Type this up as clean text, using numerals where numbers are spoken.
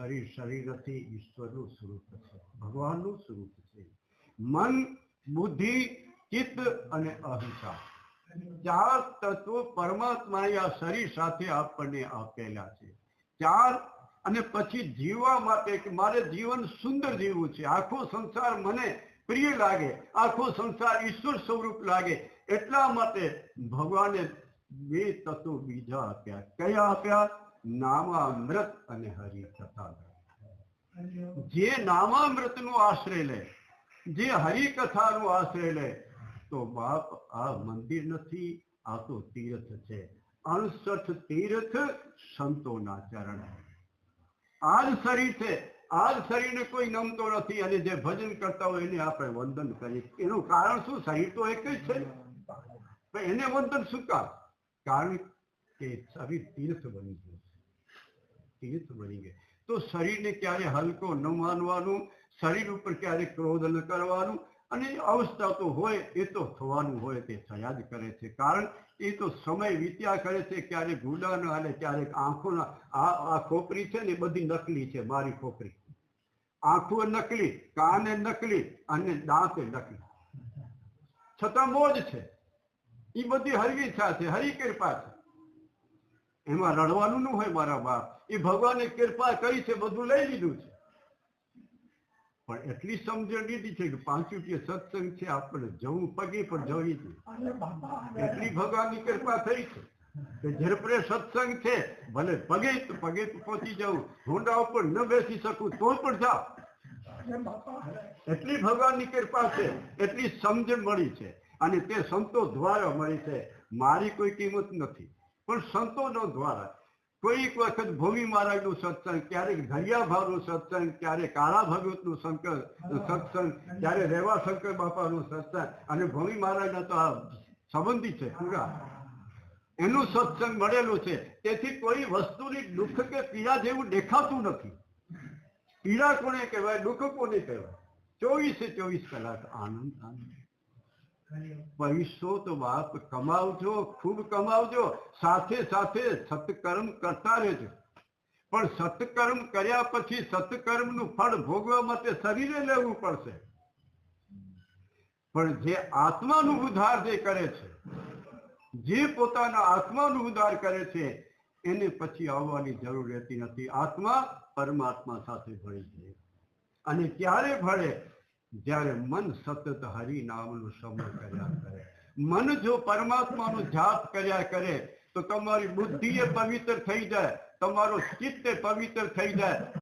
શરીર શરીર નથી, ઈશ્વરનું સ્વરૂપ છે, ભગવાનનું સ્વરૂપ છે. મન, બુદ્ધિ, ચિત્ત અને અહંકાર 4 તત્વો પરમાત્માએ આ શરીર સાથે આપણને આપેલા છે. 4 અને પછી જીવવા માટે કે મારે જીવન સુંદર જીવવું છે, આખો સંસાર મને પ્રિય લાગે, આખો સંસાર ઈશ્વર સ્વરૂપ લાગે, એટલા માટે ભગવાને 2 તત્વો બીજા આપ્યા. કયા આપ્યા? નામામૃત અને હરિકથા. જે નામામૃતનો આશ્રય લે, જે હરિકથાનો આશ્રય લે, તો બાપ આ મંદિર નથી, આ તો તીર્થ છે. 68 તીર્થ સંતોના ચરણ. આ જ શરીર છે, આ જ શરીરને કોઈ નમતો નથી, અને જે ભજન કરતા હોય એને આપણે વંદન કરીએ. એનું કારણ શું? શરીર તો એક જ છે, એને વંદન શું કામ? કારણ કે શરીર તીર્થ બની ગયું, તીર્થ બની ગયું. તો શરીરને ક્યારે હલકો ન માનવાનું, શરીર ઉપર ક્યારે ક્રોધ ન કરવાનું, અને અવસ્થા તો હોય એ તો થવાનું હોય, તે થયા જ કરે છે. કારણ એ તો સમય વીત્યા કરે છે. ક્યારેક ગુડા ન હાલે, ક્યારેક આંખોના આ ખોપરી છે ને એ બધી નકલી છે. મારી ખોપરી, આંખો નકલી, કાન નકલી અને દાંત નકલી, છતાં મોજ છે. એ બધી હરી ઈચ્છા છે, હરી કૃપા છે. એમાં રડવાનું ન હોય મારા બાપ. એ ભગવાને કૃપા કરી છે, બધું લઈ લીધું છે. પણ એટલી સમજણ લીધી છે કે 5 રૂપિયા સત્સંગ છે, આપણે જવું પગે પણ જવી છે. એટલી ભગવાનની કૃપા થઈ છે કે ઝડપડે સત્સંગ છે, ભલે પગે પહોંચી જવું, હોંડા ઉપર ન બેસી શકું તો પણ જાઓ. એટલી ભગવાનની કૃપા છે, એટલી સમજણ મળી છે, અને તે સંતો દ્વારા મળી છે. મારી કોઈ કિંમત નથી, પણ સંતોનો દ્વારા. કોઈક વખત ભૂમિ મહારાજનું સત્સંગ, ક્યારેક ધરિયા ભાવનું સત્સંગ, ક્યારેક કાળા ભગવતનું સત્સંગ, ક્યારે રેવાશંકર બાપાનું સત્સંગ, અને ભૂમિ મહારાજના તો આ સંબંધી છે પૂરા, એનું સત્સંગ મળેલું છે. તેથી કોઈ વસ્તુની દુઃખ કે પીડા જેવું દેખાતું નથી. પીડા કોને કહેવાય, દુઃખ કોને કહેવાય? 24 કલાક આનંદ આનંદ. પૈસો તો બાપ કમાવજો, ખૂબ કમાવજો, સાથે સાથે સત્કર્મ કરતા રહેજો. પણ સત્કર્મ કર્યા પછી સત્કર્મનું ફળ ભોગવા માટે શરીરે લેવું પડશે. પણ જે આત્માનું ઉદ્ધાર જે કરે છે, જે પોતાના આત્માનું ઉદ્ધાર કરે છે, એને પછી આવવાની જરૂર રહેતી નથી. આત્મા પરમાત્મા સાથે ભળી જાય. અને ક્યારે ભળે? જ્યારે મન સતત હરિનામનું સ્મરણ કર્યા કરે. મન જો પરમાત્માનું જાપ કર્યા કરે તો તમારી બુદ્ધિ એ પવિત્ર થઈ જાય, તમારો ચિત્ત પવિત્ર થઈ જાય.